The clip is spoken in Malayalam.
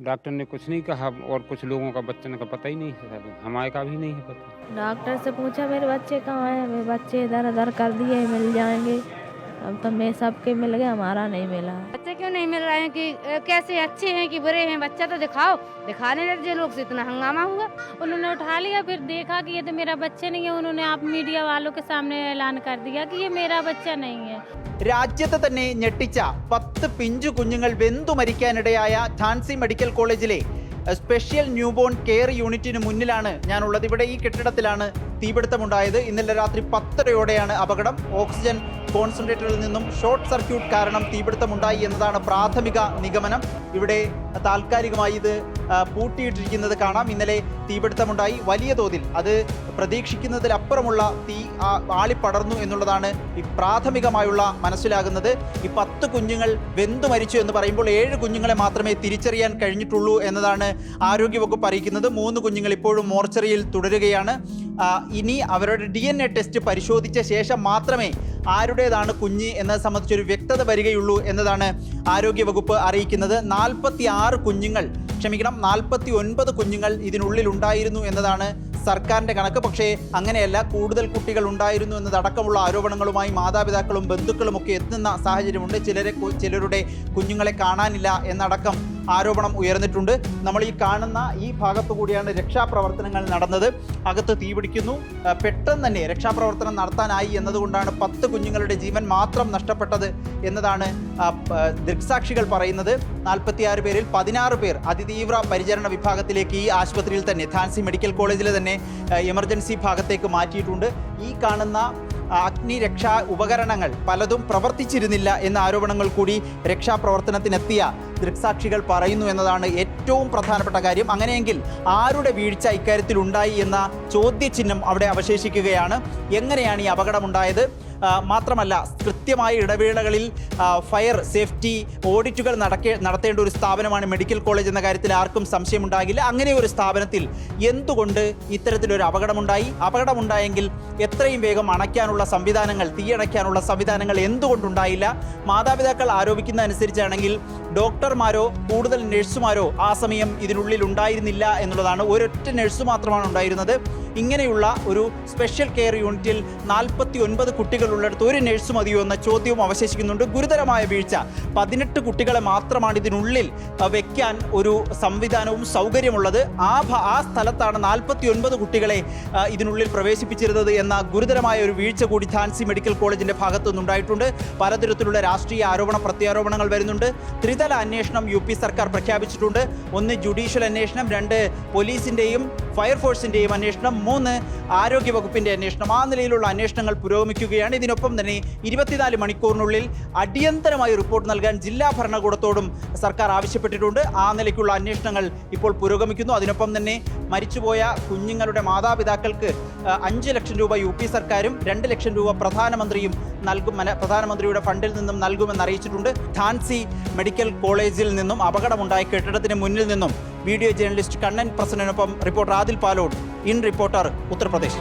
डॉक्टर ने कुछ नहीं कहा और कुछ लोगों का बच्चों का पता ही नहीं है, हमारे का भी नहीं है पता। डॉक्टर से पूछा मेरे बच्चे कहाँ हैं, मेरे बच्चे इधर उधर कर दिए मिल जाएंगे। अब तो मैं सबके मिल गए, हमारा नहीं मिला। बच्चे क्यों नहीं मिल रहे हैं कि कैसे अच्छे हैं कि बुरे हैं, बच्चा तो दिखाओ। दिखाने लग जे लोग से इतना हंगामा हुआ। उन्होंने उठा लिया, फिर देखा कि ये तो मेरा बच्चा नहीं है। उन्होंने आप मीडिया वालों के सामने ऐलान कर दिया कि ये मेरा बच्चा नहीं है। രാജ്യത്തെ തന്നെ ഞെട്ടിച്ച 10 പിഞ്ചു കുഞ്ഞുങ്ങൾ വെന്തു മരിക്കാനിടയായ ഝാൻസി മെഡിക്കൽ കോളേജിലെ സ്പെഷ്യൽ ന്യൂബോൺ കെയർ യൂണിറ്റിന് മുന്നിലാണ് ഞാനുള്ളത്. ഇവിടെ ഈ കെട്ടിടത്തിലാണ് തീപിടുത്തമുണ്ടായത്. ഇന്നലെ രാത്രി 10:30യോടെയാണ് അപകടം. ഓക്സിജൻ കോൺസെൻട്രേറ്ററിൽ നിന്നും ഷോർട്ട് സർക്യൂട്ട് കാരണം തീപിടുത്തമുണ്ടായി എന്നതാണ് പ്രാഥമിക നിഗമനം. ഇവിടെ താൽക്കാലികമായി ഇത് പൂട്ടിയിട്ടിരിക്കുന്നത് കാണാം. ഇന്നലെ തീപിടുത്തമുണ്ടായി, വലിയ തോതിൽ, അത് പ്രതീക്ഷിക്കുന്നതിലപ്പുറമുള്ള തീ ആളിപ്പടർന്നു എന്നുള്ളതാണ് ഈ പ്രാഥമികമായുള്ള മനസ്സിലാകുന്നത്. ഈ 10 കുഞ്ഞുങ്ങൾ വെന്തു മരിച്ചു എന്ന് പറയുമ്പോൾ 7 കുഞ്ഞുങ്ങളെ മാത്രമേ തിരിച്ചറിയാൻ കഴിഞ്ഞിട്ടുള്ളൂ എന്നതാണ് ആരോഗ്യവകുപ്പ് അറിയിക്കുന്നത്. 3 കുഞ്ഞുങ്ങൾ ഇപ്പോഴും മോർച്ചറിയിൽ തുടരുകയാണ്. ഇനി അവരുടെ DNA ടെസ്റ്റ് പരിശോധിച്ച ശേഷം മാത്രമേ ആരുടേതാണ് കുഞ്ഞ് എന്നത് സംബന്ധിച്ചൊരു വ്യക്തത വരികയുള്ളൂ എന്നതാണ് ആരോഗ്യവകുപ്പ് അറിയിക്കുന്നത്. 49 കുഞ്ഞുങ്ങൾ ഇതിനുള്ളിൽ ഉണ്ടായിരുന്നു എന്നതാണ് സർക്കാരിൻ്റെ കണക്ക്. പക്ഷേ അങ്ങനെയല്ല, കൂടുതൽ കുട്ടികൾ ഉണ്ടായിരുന്നു എന്നതടക്കമുള്ള ആരോപണങ്ങളുമായി മാതാപിതാക്കളും ബന്ധുക്കളും ഒക്കെ എത്തുന്ന സാഹചര്യമുണ്ട്. ചിലരുടെ കുഞ്ഞുങ്ങളെ കാണാനില്ല എന്നടക്കം ആരോപണം ഉയർന്നിട്ടുണ്ട്. നമ്മൾ ഈ കാണുന്ന ഈ ഭാഗത്തു കൂടിയാണ് രക്ഷാപ്രവർത്തനങ്ങൾ നടന്നത്. അകത്ത് തീപിടിക്കുന്നു. പെട്ടെന്ന് തന്നെ രക്ഷാപ്രവർത്തനം നടത്താനായി എന്നതുകൊണ്ടാണ് 10 കുഞ്ഞുങ്ങളുടെ ജീവൻ മാത്രം നഷ്ടപ്പെട്ടത് എന്നതാണ് ദൃക്സാക്ഷികൾ പറയുന്നത്. 46 പേരിൽ 16 പേർ അതിതീവ്ര പരിചരണ വിഭാഗത്തിലേക്ക് ഈ ആശുപത്രിയിൽ തന്നെ, ഝാൻസി മെഡിക്കൽ കോളേജിലെ തന്നെ എമർജൻസി ഭാഗത്തേക്ക് മാറ്റിയിട്ടുണ്ട്. ഈ കാണുന്ന അഗ്നിരക്ഷാ ഉപകരണങ്ങൾ പലതും പ്രവർത്തിച്ചിരുന്നില്ല എന്ന ആരോപണങ്ങൾ കൂടി രക്ഷാപ്രവർത്തനത്തിനെത്തിയ ദൃക്സാക്ഷികൾ പറയുന്നു എന്നതാണ് ഏറ്റവും പ്രധാനപ്പെട്ട കാര്യം. അങ്ങനെയെങ്കിൽ ആരുടെ വീഴ്ച ഇക്കാര്യത്തിൽ ഉണ്ടായി എന്ന ചോദ്യചിഹ്നം അവിടെ അവശേഷിക്കുകയാണ്. എങ്ങനെയാണ് ഈ അപകടമുണ്ടായത്? മാത്രമല്ല, കൃത്യമായ ഇടവേളകളിൽ ഫയർ സേഫ്റ്റി ഓഡിറ്റുകൾ നടത്തേണ്ട ഒരു സ്ഥാപനമാണ് മെഡിക്കൽ കോളേജ് എന്ന കാര്യത്തിൽ ആർക്കും സംശയമുണ്ടാകില്ല. അങ്ങനെ ഒരു സ്ഥാപനത്തിൽ എന്തുകൊണ്ട് ഇത്തരത്തിലൊരു അപകടമുണ്ടായെങ്കിൽ എത്രയും വേഗം അണയ്ക്കാനുള്ള സംവിധാനങ്ങൾ, തീയണയ്ക്കാനുള്ള സംവിധാനങ്ങൾ എന്തുകൊണ്ടുണ്ടായില്ല? മാതാപിതാക്കൾ ആരോപിക്കുന്ന അനുസരിച്ചാണെങ്കിൽ ഡോക്ടർമാരോ കൂടുതൽ നഴ്സുമാരോ ആ സമയം ഇതിനുള്ളിൽ ഉണ്ടായിരുന്നില്ല എന്നുള്ളതാണ്. ഒരൊറ്റ നഴ്സ് മാത്രമാണ് ഉണ്ടായിരുന്നത്. ഇങ്ങനെയുള്ള ഒരു സ്പെഷ്യൽ കെയർ യൂണിറ്റിൽ 49 കുട്ടികളുള്ളിടത്ത് ഒരു നഴ്സ് മതിയോ എന്ന ചോദ്യവും അവശേഷിക്കുന്നുണ്ട്. ഗുരുതരമായ വീഴ്ച. 18 കുട്ടികളെ മാത്രമാണ് ഇതിനുള്ളിൽ വയ്ക്കാൻ ഒരു സംവിധാനവും സൗകര്യമുള്ളത്. ആ സ്ഥലത്താണ് 49 കുട്ടികളെ ഇതിനുള്ളിൽ പ്രവേശിപ്പിച്ചിരുന്നത് എന്ന ഗുരുതരമായ ഒരു വീഴ്ച കൂടി ഝാൻസി മെഡിക്കൽ കോളേജിൻ്റെ ഭാഗത്തു നിന്നുണ്ടായിട്ടുണ്ട്. പലതരത്തിലുള്ള രാഷ്ട്രീയ പ്രത്യാരോപണങ്ങൾ വരുന്നുണ്ട്. ത്രിതല അന്വേഷണം UP സർക്കാർ പ്രഖ്യാപിച്ചിട്ടുണ്ട്. 1 ജുഡീഷ്യൽ അന്വേഷണം, 2 പോലീസിൻ്റെയും ഫയർഫോഴ്സിൻ്റെയും അന്വേഷണം, 3 ആരോഗ്യവകുപ്പിൻ്റെ അന്വേഷണം. ആ നിലയിലുള്ള അന്വേഷണങ്ങൾ പുരോഗമിക്കുകയാണ്. ഇതിനൊപ്പം തന്നെ 24 മണിക്കൂറിനുള്ളിൽ അടിയന്തരമായി റിപ്പോർട്ട് നൽകാൻ ജില്ലാ ഭരണകൂടത്തോടും സർക്കാർ ആവശ്യപ്പെട്ടിട്ടുണ്ട്. ആ നിലയ്ക്കുള്ള അന്വേഷണങ്ങൾ ഇപ്പോൾ പുരോഗമിക്കുന്നു. അതിനൊപ്പം തന്നെ മരിച്ചുപോയ കുഞ്ഞുങ്ങളുടെ മാതാപിതാക്കൾക്ക് 5 ലക്ഷം രൂപ UP സർക്കാരും 2 ലക്ഷം രൂപ പ്രധാനമന്ത്രിയുടെ ഫണ്ടിൽ നിന്നും നൽകുമെന്ന് അറിയിച്ചിട്ടുണ്ട്. ഝാൻസി മെഡിക്കൽ കോളേജിൽ നിന്നും അപകടമുണ്ടായ കെട്ടിടത്തിന് മുന്നിൽ നിന്നും വീഡിയോ ജേർണലിസ്റ്റ് കണ്ണൻ പ്രസന്നനൊപ്പം reporter Adil Palode, in reporter, Uttar Pradesh.